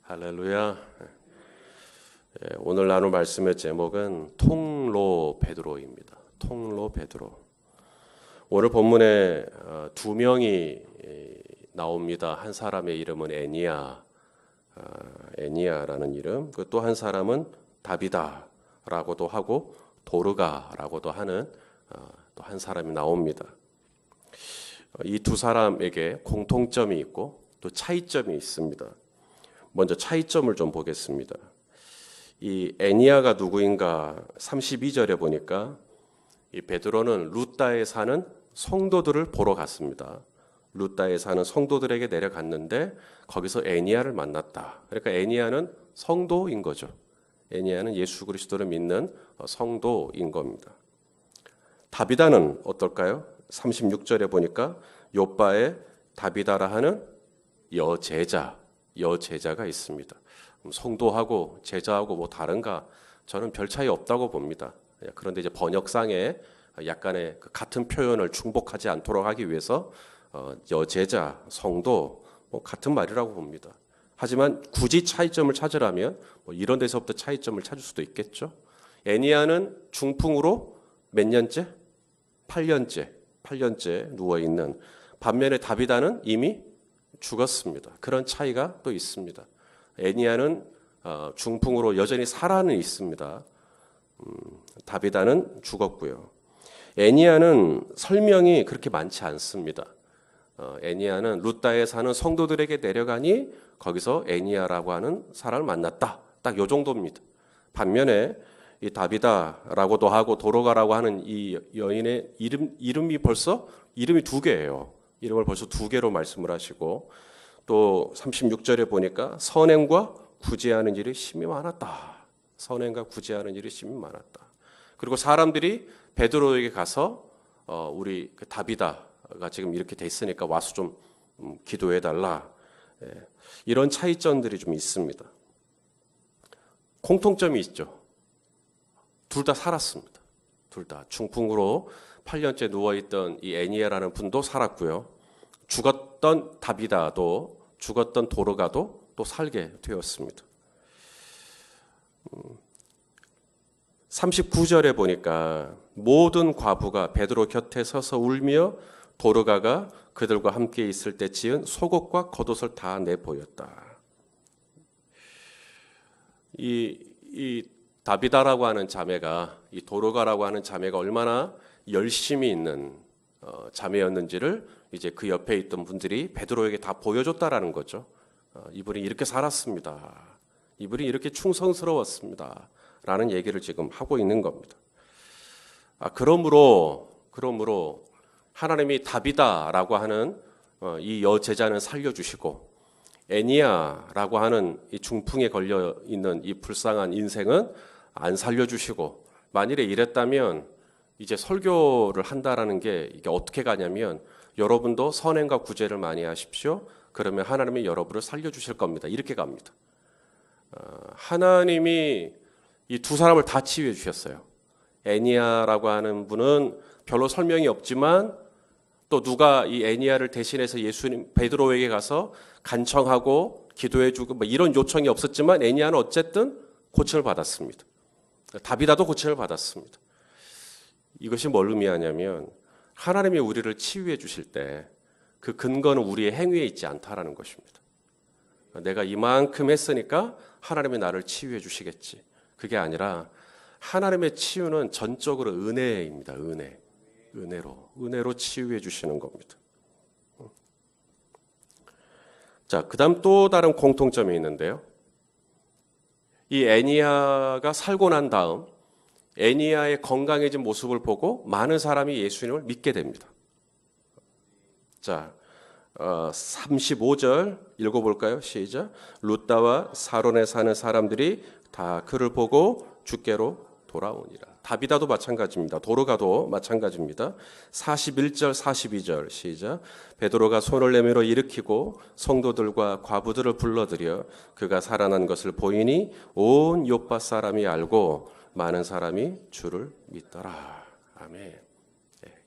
할렐루야. 오늘 나눌 말씀의 제목은 통로 베드로입니다. 통로 베드로. 오늘 본문에 두 명이 나옵니다. 한 사람의 이름은 애니야라는 이름. 또 한 사람은 다비다라고도 하고 도르가라고도 하는 또 한 사람이 나옵니다. 이 두 사람에게 공통점이 있고 또 차이점이 있습니다. 먼저 차이점을 좀 보겠습니다. 이 애니야가 누구인가 32절에 보니까 이 베드로는 루다에 사는 성도들을 보러 갔습니다. 루다에 사는 성도들에게 내려갔는데 거기서 애니야를 만났다. 그러니까 애니야는 성도인 거죠. 애니야는 예수 그리스도를 믿는 성도인 겁니다. 다비다는 어떨까요? 36절에 보니까 요바에 다비다라 하는 여제자가 있습니다. 성도하고 제자하고 뭐 다른가? 저는 별 차이 없다고 봅니다. 그런데 이제 번역상에 약간의 같은 표현을 중복하지 않도록 하기 위해서 여제자, 성도 뭐 같은 말이라고 봅니다. 하지만 굳이 차이점을 찾으라면 뭐 이런 데서부터 차이점을 찾을 수도 있겠죠. 애니야는 중풍으로 몇 년째? 8년째 누워있는, 반면에 다비다는 이미 죽었습니다. 그런 차이가 또 있습니다. 애니야는 중풍으로 여전히 살아는 있습니다. 다비다는 죽었고요. 애니야는 설명이 그렇게 많지 않습니다. 애니야는 루다에 사는 성도들에게 내려가니 거기서 애니야라고 하는 사람을 만났다. 딱 요 정도입니다. 반면에 이 다비다라고도 하고 도로가라고 하는 이 여인의 이름이 두 개예요. 이름을 벌써 두 개로 말씀을 하시고, 또 36절에 보니까 선행과 구제하는 일이 심히 많았다. 선행과 구제하는 일이 심히 많았다. 그리고 사람들이 베드로에게 가서 우리 다비다가 지금 이렇게 돼 있으니까 와서 좀 기도해달라. 이런 차이점들이 좀 있습니다. 공통점이 있죠. 둘 다 살았습니다. 둘 다 중풍으로 8년째 누워있던 이 애니야라는 분도 살았고요. 죽었던 다비다도, 죽었던 도르가도 또 살게 되었습니다. 39절에 보니까 모든 과부가 베드로 곁에 서서 울며 도르가가 그들과 함께 있을 때 지은 속옷과 겉옷을 다 내보였다. 이 다비다라고 하는 자매가, 이 도르가라고 하는 자매가 얼마나 열심히 있는 자매였는지를 이제 그 옆에 있던 분들이 베드로에게 다 보여줬다라는 거죠. 이분이 이렇게 살았습니다. 이분이 이렇게 충성스러웠습니다. 라는 얘기를 지금 하고 있는 겁니다. 그러므로 하나님이 다비다라고 하는 이 여제자는 살려주시고, 애니야라고 하는 이 중풍에 걸려 있는 이 불쌍한 인생은 안 살려주시고, 만일에 이랬다면 이제 설교를 한다라는 게 이게 어떻게 가냐면, 여러분도 선행과 구제를 많이 하십시오. 그러면 하나님이 여러분을 살려주실 겁니다. 이렇게 갑니다. 하나님이 이 두 사람을 다 치유해 주셨어요. 애니야라고 하는 분은 별로 설명이 없지만, 또 누가 이 애니야를 대신해서 예수님 베드로에게 가서 간청하고 기도해주고 뭐 이런 요청이 없었지만 애니야는 어쨌든 고침을 받았습니다. 다비다도 고침을 받았습니다. 이것이 뭘 의미하냐면, 하나님이 우리를 치유해 주실 때 그 근거는 우리의 행위에 있지 않다라는 것입니다. 내가 이만큼 했으니까 하나님이 나를 치유해 주시겠지. 그게 아니라 하나님의 치유는 전적으로 은혜입니다. 은혜로 치유해 주시는 겁니다. 자, 그다음 또 다른 공통점이 있는데요. 이 애니야가 살고 난 다음 애니야의 건강해진 모습을 보고 많은 사람이 예수님을 믿게 됩니다. 자, 35절 읽어볼까요? 시작. 루다와 사론에 사는 사람들이 다 그를 보고 주께로 돌아오니라. 다비다도 마찬가지입니다. 도르가도 마찬가지입니다. 41절 42절 시작. 베드로가 손을 내밀어 일으키고 성도들과 과부들을 불러들여 그가 살아난 것을 보이니 온 요파 사람이 알고 많은 사람이 주를 믿더라. 아멘.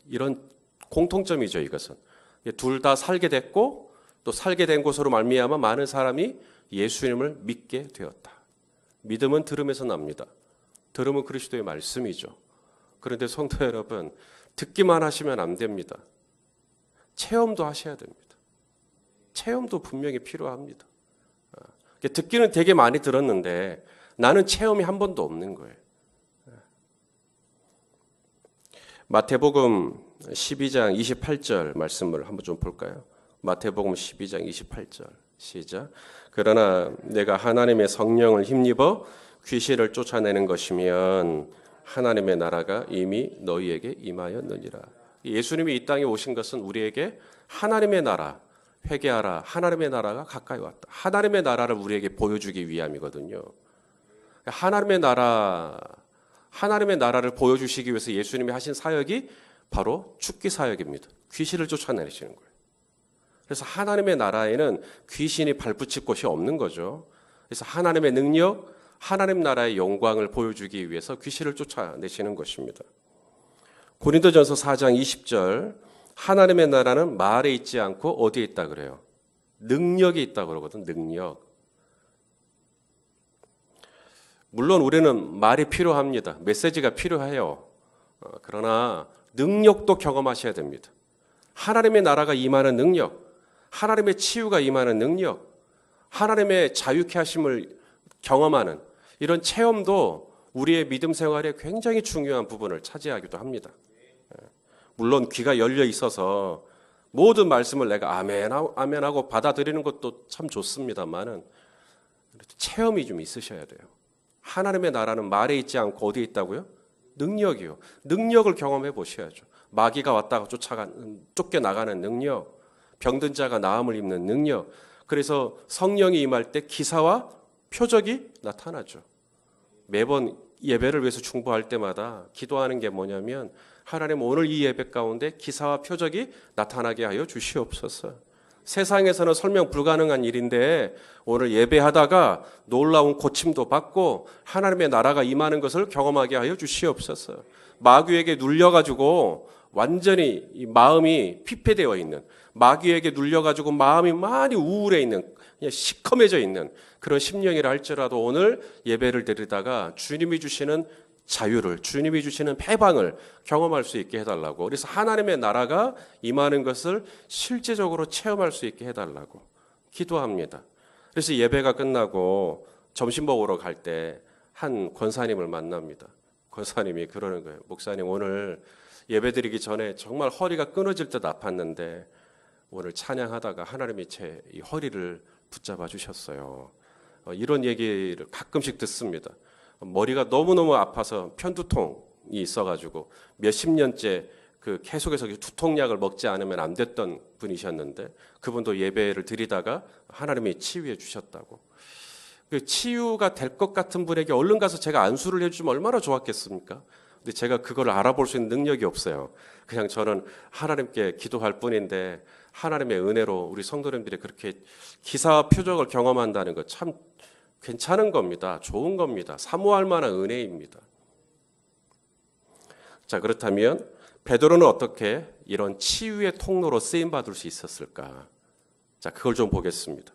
이런 공통점이죠. 이것은 둘 다 살게 됐고, 또 살게 된 곳으로 말미암아 많은 사람이 예수님을 믿게 되었다. 믿음은 들음에서 납니다. 들음은 그리스도의 말씀이죠. 그런데 성도 여러분, 듣기만 하시면 안 됩니다. 체험도 하셔야 됩니다. 체험도 분명히 필요합니다. 듣기는 되게 많이 들었는데 나는 체험이 한 번도 없는 거예요. 마태복음 12장 28절 말씀을 한번 좀 볼까요? 마태복음 12장 28절 시작. 그러나 내가 하나님의 성령을 힘입어 귀신을 쫓아내는 것이면 하나님의 나라가 이미 너희에게 임하였느니라. 예수님이 이 땅에 오신 것은 우리에게 하나님의 나라, 회개하라, 하나님의 나라가 가까이 왔다. 하나님의 나라를 우리에게 보여주기 위함이거든요. 하나님의 나라를 보여주시기 위해서 예수님이 하신 사역이 바로 죽기 사역입니다. 귀신을 쫓아내시는 거예요. 그래서 하나님의 나라에는 귀신이 발붙일 곳이 없는 거죠. 그래서 하나님의 능력, 하나님 나라의 영광을 보여주기 위해서 귀신을 쫓아내시는 것입니다. 고린도전서 4장 20절 하나님의 나라는 말에 있지 않고 어디에 있다 그래요? 능력이 있다 그러거든. 능력. 물론 우리는 말이 필요합니다. 메시지가 필요해요. 그러나 능력도 경험하셔야 됩니다. 하나님의 나라가 임하는 능력, 하나님의 치유가 임하는 능력, 하나님의 자유케 하심을 경험하는 이런 체험도 우리의 믿음 생활에 굉장히 중요한 부분을 차지하기도 합니다. 물론 귀가 열려 있어서 모든 말씀을 내가 아멘하고 받아들이는 것도 참 좋습니다만은 체험이 좀 있으셔야 돼요. 하나님의 나라는 말에 있지 않고 어디에 있다고요? 능력이요. 능력을 경험해 보셔야죠. 마귀가 왔다가 쫓겨나가는 능력, 병든 자가 나음을 입는 능력. 그래서 성령이 임할 때 기사와 표적이 나타나죠. 매번 예배를 위해서 중보할 때마다 기도하는 게 뭐냐면 하나님 오늘 이 예배 가운데 기사와 표적이 나타나게 하여 주시옵소서. 세상에서는 설명 불가능한 일인데 오늘 예배하다가 놀라운 고침도 받고 하나님의 나라가 임하는 것을 경험하게 하여 주시옵소서. 마귀에게 눌려가지고 완전히 이 마음이 피폐되어 있는, 마귀에게 눌려가지고 마음이 많이 우울해 있는, 그냥 시커매져 있는 그런 심령이라 할지라도 오늘 예배를 드리다가 주님이 주시는 자유를, 주님이 주시는 해방을 경험할 수 있게 해달라고. 그래서 하나님의 나라가 임하는 것을 실제적으로 체험할 수 있게 해달라고 기도합니다. 그래서 예배가 끝나고 점심 먹으러 갈 때 한 권사님을 만납니다. 권사님이 그러는 거예요. 목사님, 오늘 예배 드리기 전에 정말 허리가 끊어질 듯 아팠는데 오늘 찬양하다가 하나님이 제 이 허리를 붙잡아 주셨어요. 이런 얘기를 가끔씩 듣습니다. 머리가 너무너무 아파서 편두통이 있어가지고 몇십 년째 계속해서 두통약을 먹지 않으면 안 됐던 분이셨는데 그분도 예배를 드리다가 하나님이 치유해 주셨다고. 그 치유가 될 것 같은 분에게 얼른 가서 제가 안수를 해주면 얼마나 좋았겠습니까? 근데 제가 그걸 알아볼 수 있는 능력이 없어요. 그냥 저는 하나님께 기도할 뿐인데 하나님의 은혜로 우리 성도님들이 그렇게 기사와 표적을 경험한다는 것 참 괜찮은 겁니다. 좋은 겁니다. 사모할 만한 은혜입니다. 자, 그렇다면 베드로는 어떻게 이런 치유의 통로로 쓰임받을 수 있었을까? 자, 그걸 좀 보겠습니다.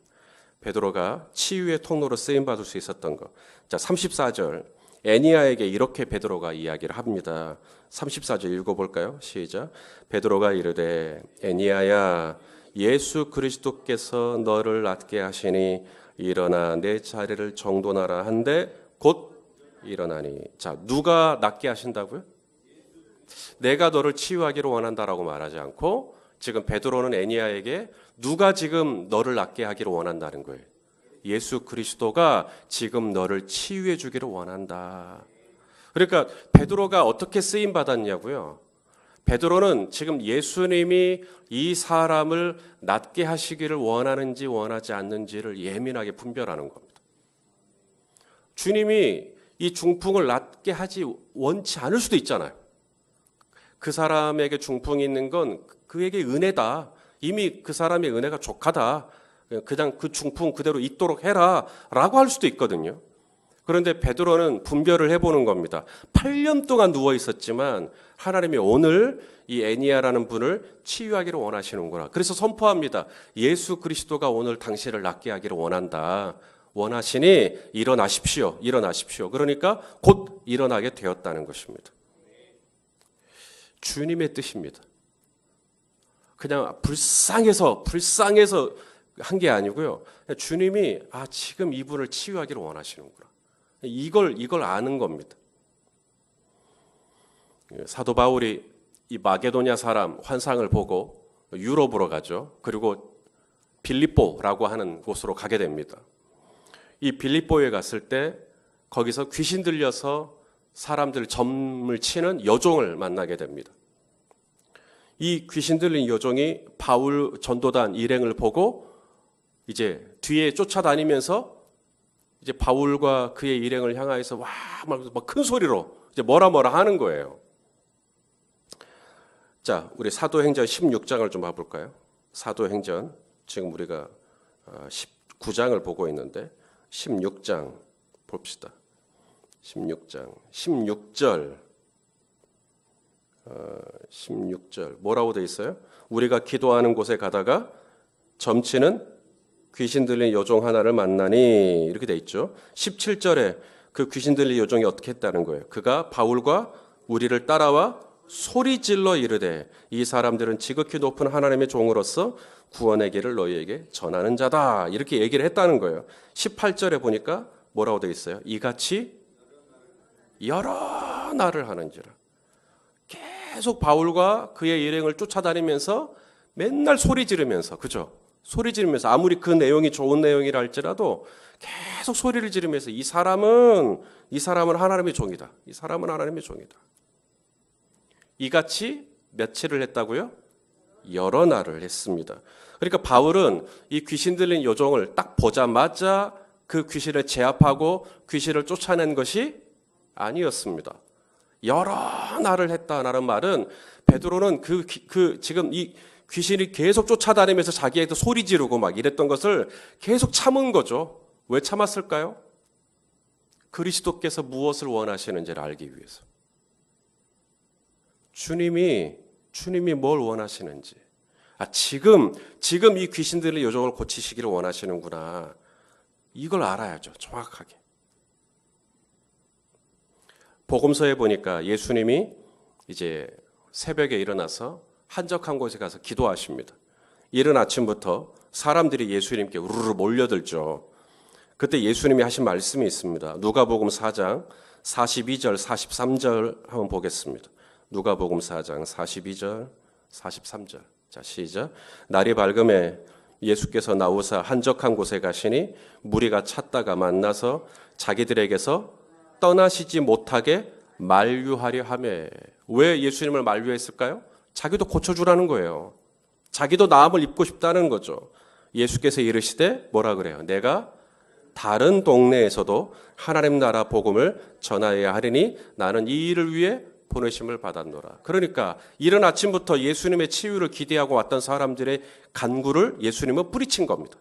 베드로가 치유의 통로로 쓰임받을 수 있었던 것. 자, 34절. 애니야에게 이렇게 베드로가 이야기를 합니다. 34절 읽어볼까요? 시작. 베드로가 이르되 애니야야, 예수 그리스도께서 너를 낫게 하시니 일어나 내 자리를 정돈하라 한데 곧 일어나니. 자, 누가 낫게 하신다고요? 내가 너를 치유하기를 원한다라고 말하지 않고 지금 베드로는 애니야에게 누가 지금 너를 낫게 하기를 원한다는 거예요. 예수 그리스도가 지금 너를 치유해 주기를 원한다. 그러니까 베드로가 어떻게 쓰임 받았냐고요? 베드로는 지금 예수님이 이 사람을 낫게 하시기를 원하는지 원하지 않는지를 예민하게 분별하는 겁니다. 주님이 이 중풍을 낫게 하지 원치 않을 수도 있잖아요. 그 사람에게 중풍이 있는 건 그에게 은혜다. 이미 그 사람의 은혜가 족하다. 그냥 그 중풍 그대로 있도록 해라 라고 할 수도 있거든요. 그런데 베드로는 분별을 해보는 겁니다. 8년 동안 누워 있었지만 하나님이 오늘 이 애니야라는 분을 치유하기를 원하시는구나. 그래서 선포합니다. 예수 그리스도가 오늘 당신을 낫게 하기를 원한다. 원하시니 일어나십시오. 일어나십시오. 그러니까 곧 일어나게 되었다는 것입니다. 주님의 뜻입니다. 그냥 불쌍해서 한 게 아니고요. 주님이 지금 이분을 치유하기를 원하시는구나. 이걸 아는 겁니다. 사도 바울이 이 마게도냐 사람 환상을 보고 유럽으로 가죠. 그리고 빌립보라고 하는 곳으로 가게 됩니다. 이 빌립보에 갔을 때 거기서 귀신 들려서 사람들 점을 치는 여종을 만나게 됩니다. 이 귀신 들린 여종이 바울 전도단 일행을 보고 이제 뒤에 쫓아다니면서 이제 바울과 그의 일행을 향하여서 막 큰 소리로 이제 뭐라 하는 거예요. 자, 우리 사도행전 16장을 좀 봐볼까요? 사도행전 지금 우리가 19장을 보고 있는데 16장 봅시다. 16장 16절 뭐라고 돼 있어요? 우리가 기도하는 곳에 가다가 점치는 귀신 들린 여종 하나를 만나니 이렇게 돼 있죠. 17절에 그 귀신 들린 여종이 어떻게 했다는 거예요? 그가 바울과 우리를 따라와 소리질러 이르되 이 사람들은 지극히 높은 하나님의 종으로서 구원의 길을 너희에게 전하는 자다. 이렇게 얘기를 했다는 거예요. 18절에 보니까 뭐라고 돼 있어요? 이같이 여러 날을 하는지라. 계속 바울과 그의 일행을 쫓아다니면서 맨날 소리 지르면서, 그죠? 소리 지르면서 아무리 그 내용이 좋은 내용이라 할지라도 계속 소리를 지르면서 이 사람은 하나님의 종이다. 이 사람은 하나님의 종이다. 이같이 며칠을 했다고요? 여러 날을 했습니다. 그러니까 바울은 이 귀신 들린 여종을 딱 보자마자 그 귀신을 제압하고 귀신을 쫓아낸 것이 아니었습니다. 여러 날을 했다라는 말은 베드로는 지금 이 귀신이 계속 쫓아다니면서 자기에게 소리 지르고 막 이랬던 것을 계속 참은 거죠. 왜 참았을까요? 그리스도께서 무엇을 원하시는지를 알기 위해서. 주님이 뭘 원하시는지. 지금 이 귀신들의 여종을 고치시기를 원하시는구나. 이걸 알아야죠. 정확하게. 복음서에 보니까 예수님이 이제 새벽에 일어나서 한적한 곳에 가서 기도하십니다. 이른 아침부터 사람들이 예수님께 우르르 몰려들죠. 그때 예수님이 하신 말씀이 있습니다. 누가복음 4장 42절 43절 한번 보겠습니다. 누가복음 4장 42절 43절. 자, 시작. 날이 밝음에 예수께서 나오사 한적한 곳에 가시니 무리가 찾다가 만나서 자기들에게서 떠나시지 못하게 만류하려 하매. 왜 예수님을 만류했을까요? 자기도 고쳐주라는 거예요. 자기도 나음을 입고 싶다는 거죠. 예수께서 이르시되 뭐라 그래요? 내가 다른 동네에서도 하나님 나라 복음을 전하여야 하리니 나는 이 일을 위해 보내심을 받았노라. 그러니까 이른 아침부터 예수님의 치유를 기대하고 왔던 사람들의 간구를 예수님은 뿌리친 겁니다.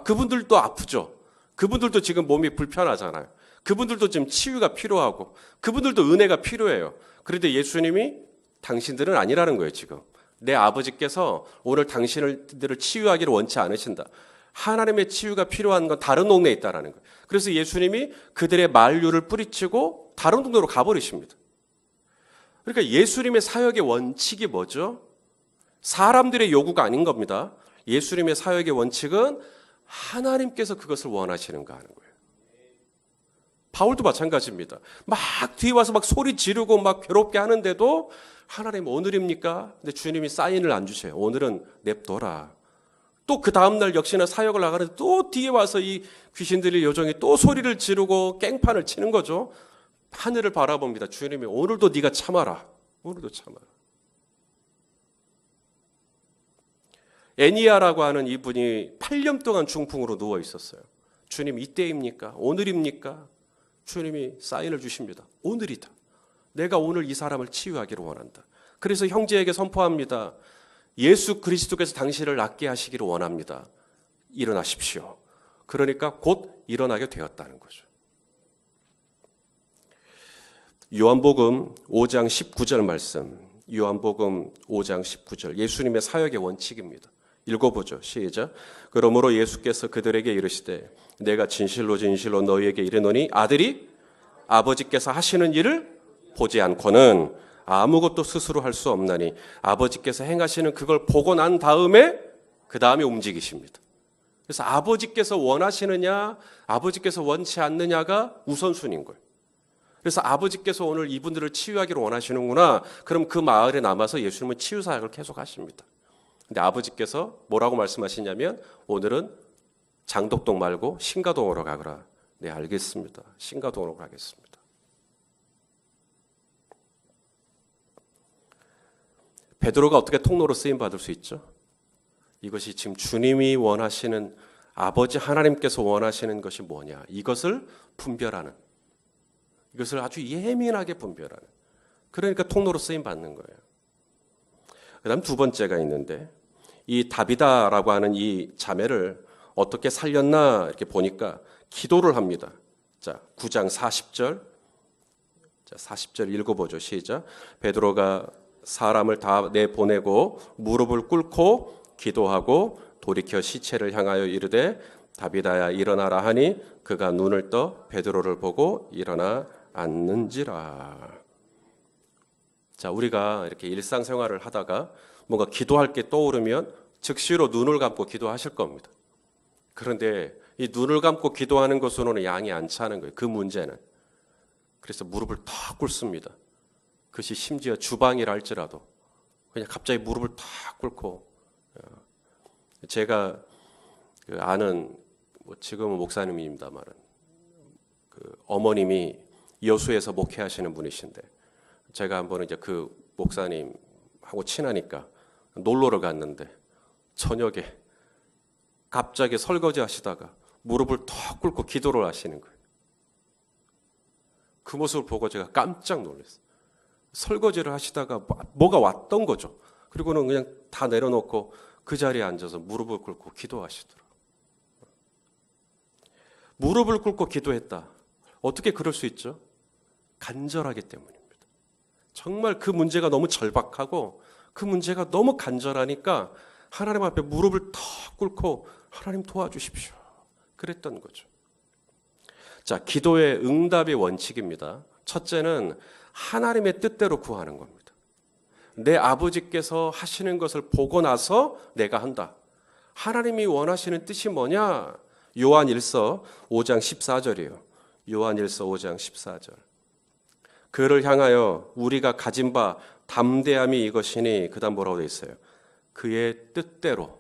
그분들도 아프죠. 그분들도 지금 몸이 불편하잖아요. 그분들도 지금 치유가 필요하고 그분들도 은혜가 필요해요. 그런데 예수님이 당신들은 아니라는 거예요. 지금 내 아버지께서 오늘 당신들을 치유하기를 원치 않으신다. 하나님의 치유가 필요한 건 다른 동네에 있다라는 거예요. 그래서 예수님이 그들의 만류를 뿌리치고 다른 동네로 가버리십니다. 그러니까 예수님의 사역의 원칙이 뭐죠? 사람들의 요구가 아닌 겁니다. 예수님의 사역의 원칙은 하나님께서 그것을 원하시는 거 하는 거예요. 바울도 마찬가지입니다. 막 뒤에 와서 막 소리 지르고 막 괴롭게 하는데도 하나님 오늘입니까? 근데 주님이 사인을 안 주세요. 오늘은 냅둬라. 또 그 다음날 역시나 사역을 나가는데 또 뒤에 와서 이 귀신들의 여종이 또 소리를 지르고 깽판을 치는 거죠. 하늘을 바라봅니다. 주님이 오늘도 네가 참아라. 오늘도 참아라. 애니야라고 하는 이분이 8년 동안 중풍으로 누워 있었어요. 주님 이때입니까? 오늘입니까? 주님이 사인을 주십니다. 오늘이다. 내가 오늘 이 사람을 치유하기를 원한다. 그래서 형제에게 선포합니다. 예수 그리스도께서 당신을 낫게 하시기를 원합니다. 일어나십시오. 그러니까 곧 일어나게 되었다는 거죠. 요한복음 5장 19절 말씀. 요한복음 5장 19절. 예수님의 사역의 원칙입니다. 읽어보죠. 시작. 그러므로 예수께서 그들에게 이르시되 내가 진실로 진실로 너희에게 이르노니 아들이 아버지께서 하시는 일을 보지 않고는 아무것도 스스로 할 수 없나니 아버지께서 행하시는 그걸 보고 난 다음에 그 다음에 움직이십니다. 그래서 아버지께서 원하시느냐 아버지께서 원치 않느냐가 우선순위인 거예요. 그래서 아버지께서 오늘 이분들을 치유하기를 원하시는구나. 그럼 그 마을에 남아서 예수님은 치유 사역을 계속 하십니다. 근데 아버지께서 뭐라고 말씀하시냐면 오늘은 장덕동 말고 신가동으로 가거라. 네, 알겠습니다. 신가동으로 가겠습니다. 베드로가 어떻게 통로로 쓰임 받을 수 있죠? 이것이 지금 주님이 원하시는 아버지 하나님께서 원하시는 것이 뭐냐? 이것을 분별하는, 이것을 아주 예민하게 분별하는. 그러니까 통로로 쓰임 받는 거예요. 그다음 두 번째가 있는데 이 다비다라고 하는 이 자매를 어떻게 살렸나 이렇게 보니까 기도를 합니다. 자, 9장 40절. 자, 40절 읽어보죠. 시작. 베드로가 사람을 다 내보내고 무릎을 꿇고 기도하고 돌이켜 시체를 향하여 이르되 다비다야 일어나라 하니 그가 눈을 떠 베드로를 보고 일어나 앉는지라. 자, 우리가 이렇게 일상생활을 하다가 뭔가 기도할 게 떠오르면 즉시로 눈을 감고 기도하실 겁니다. 그런데 이 눈을 감고 기도하는 것으로는 양이 안 차는 거예요. 그 문제는. 그래서 무릎을 탁 꿇습니다. 그것이 심지어 주방이라 할지라도 그냥 갑자기 무릎을 탁 꿇고. 제가 아는 지금은 목사님입니다만 어머님이 여수에서 목회하시는 분이신데 제가 한번 이제 그 목사님하고 친하니까 놀러를 갔는데 저녁에 갑자기 설거지 하시다가 무릎을 턱 꿇고 기도를 하시는 거예요. 그 모습을 보고 제가 깜짝 놀랐어요. 설거지를 하시다가 뭐가 왔던 거죠. 그리고는 그냥 다 내려놓고 그 자리에 앉아서 무릎을 꿇고 기도하시더라고요. 무릎을 꿇고 기도했다. 어떻게 그럴 수 있죠? 간절하기 때문입니다. 정말 그 문제가 너무 절박하고 그 문제가 너무 간절하니까 하나님 앞에 무릎을 턱 꿇고 하나님 도와주십시오. 그랬던 거죠. 자, 기도의 응답의 원칙입니다. 첫째는 하나님의 뜻대로 구하는 겁니다. 내 아버지께서 하시는 것을 보고 나서 내가 한다. 하나님이 원하시는 뜻이 뭐냐? 요한일서 5장 14절이에요. 요한일서 5장 14절. 그를 향하여 우리가 가진 바 담대함이 이것이니 그다음 뭐라고 되어 있어요? 그의 뜻대로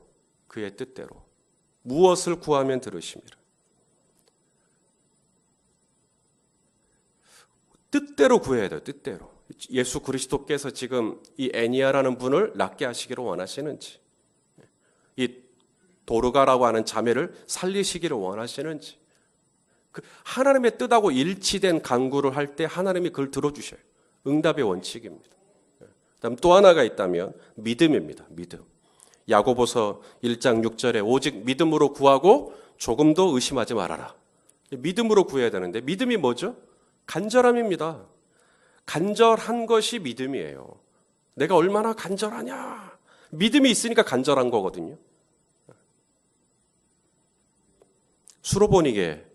무엇을 구하면 들으심이라. 뜻대로 구해야 돼요. 뜻대로. 예수 그리스도께서 지금 이 애니아라는 분을 낫게 하시기를 원하시는지, 이 도르가라고 하는 자매를 살리시기를 원하시는지, 그 하나님의 뜻하고 일치된 간구를 할 때 하나님이 그걸 들어주셔요. 응답의 원칙입니다. 그다음 또 하나가 있다면 믿음입니다. 믿음. 야고보서 1장 6절에 오직 믿음으로 구하고 조금도 의심하지 말아라. 믿음으로 구해야 되는데 믿음이 뭐죠? 간절함입니다. 간절한 것이 믿음이에요. 내가 얼마나 간절하냐. 믿음이 있으니까 간절한 거거든요. 수로보니게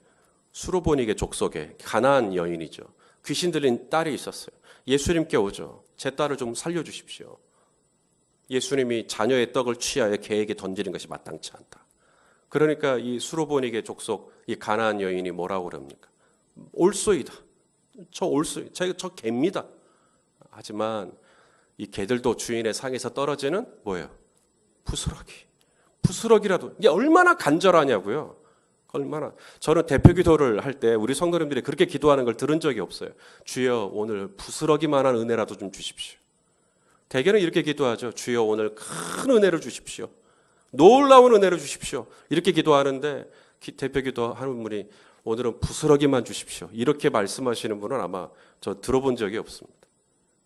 족속에 가나안 여인이죠. 귀신 들린 딸이 있었어요. 예수님께 오죠. 제 딸을 좀 살려주십시오. 예수님이 자녀의 떡을 취하여 개에게 던지는 것이 마땅치 않다. 그러니까 이 수로보니게 족속 이 가나안 여인이 뭐라고 그럽니까? 올소이다. 저 개입니다. 하지만 이 개들도 주인의 상에서 떨어지는 뭐예요? 부스러기라도. 이게 얼마나 간절하냐고요. 얼마나. 저는 대표 기도를 할 때 우리 성도님들이 그렇게 기도하는 걸 들은 적이 없어요. 주여 오늘 부스러기만한 은혜라도 좀 주십시오. 대개는 이렇게 기도하죠. 주여 오늘 큰 은혜를 주십시오. 놀라운 은혜를 주십시오. 이렇게 기도하는데 대표 기도하는 분이 오늘은 부스러기만 주십시오. 이렇게 말씀하시는 분은 아마 저 들어본 적이 없습니다.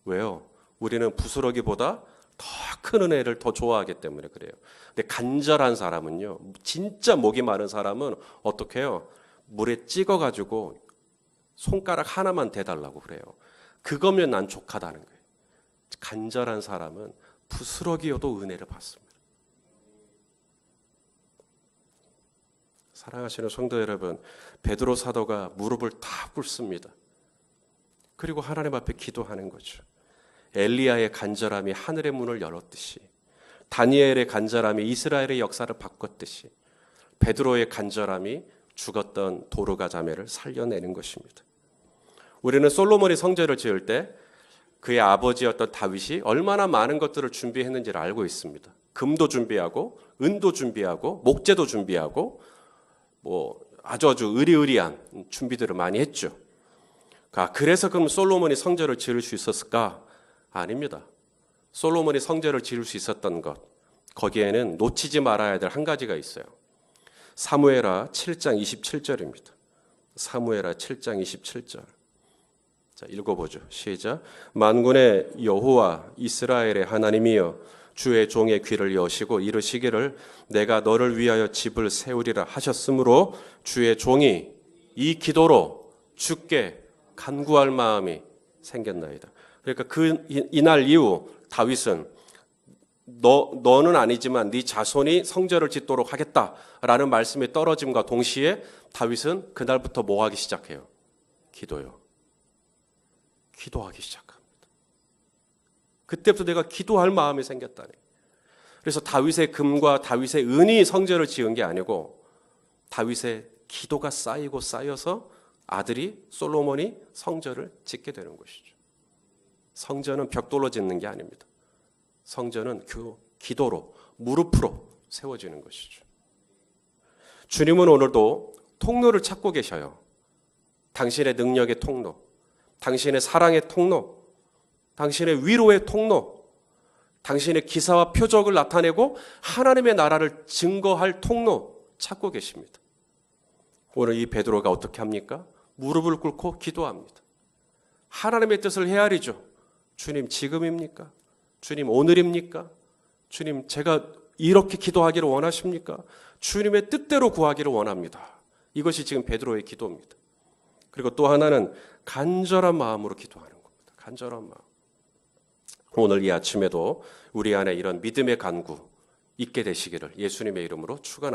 왜요? 우리는 부스러기보다 더 큰 은혜를 더 좋아하기 때문에 그래요. 근데 간절한 사람은요, 진짜 목이 마른 사람은 어떻게 해요? 물에 찍어가지고 손가락 하나만 대달라고 그래요. 그거면 난 족하다는 거예요. 간절한 사람은 부스러기여도 은혜를 받습니다. 사랑하시는 성도 여러분, 베드로 사도가 무릎을 다 꿇습니다. 그리고 하나님 앞에 기도하는 거죠. 엘리야의 간절함이 하늘의 문을 열었듯이, 다니엘의 간절함이 이스라엘의 역사를 바꿨듯이, 베드로의 간절함이 죽었던 도르가 자매를 살려내는 것입니다. 우리는 솔로몬이 성전을 지을 때 그의 아버지였던 다윗이 얼마나 많은 것들을 준비했는지를 알고 있습니다. 금도 준비하고, 은도 준비하고, 목재도 준비하고, 아주 의리의리한 준비들을 많이 했죠. 그래서 그럼 솔로몬이 성전을 지을 수 있었을까? 아닙니다. 솔로몬이 성전을 지을 수 있었던 것, 거기에는 놓치지 말아야 될 한 가지가 있어요. 사무엘하 7장 27절입니다. 사무엘하 7장 27절. 자, 읽어보죠. 시작. 만군의 여호와 이스라엘의 하나님이여, 주의 종의 귀를 여시고 이르시기를 내가 너를 위하여 집을 세우리라 하셨으므로 주의 종이 이 기도로 주께 간구할 마음이 생겼나이다. 그러니까 이날 이후 다윗은 너는 아니지만 네 자손이 성전을 짓도록 하겠다라는 말씀이 떨어짐과 동시에 다윗은 그날부터 뭐 하기 시작해요? 기도요. 기도하기 시작합니다. 그때부터 내가 기도할 마음이 생겼다니. 그래서 다윗의 금과 다윗의 은이 성전을 지은 게 아니고 다윗의 기도가 쌓이고 쌓여서 아들이 솔로몬이 성전을 짓게 되는 것이죠. 성전은 벽돌로 짓는 게 아닙니다. 성전은 그 기도로, 무릎으로 세워지는 것이죠. 주님은 오늘도 통로를 찾고 계셔요. 당신의 능력의 통로, 당신의 사랑의 통로, 당신의 위로의 통로, 당신의 기사와 표적을 나타내고 하나님의 나라를 증거할 통로 찾고 계십니다. 오늘 이 베드로가 어떻게 합니까? 무릎을 꿇고 기도합니다. 하나님의 뜻을 헤아리죠. 주님, 지금입니까? 주님, 오늘입니까? 주님, 제가 이렇게 기도하기를 원하십니까? 주님의 뜻대로 구하기를 원합니다. 이것이 지금 베드로의 기도입니다. 그리고 또 하나는 간절한 마음으로 기도하는 겁니다. 간절한 마음. 오늘 이 아침에도 우리 안에 이런 믿음의 간구 있게 되시기를 예수님의 이름으로 축원합니다.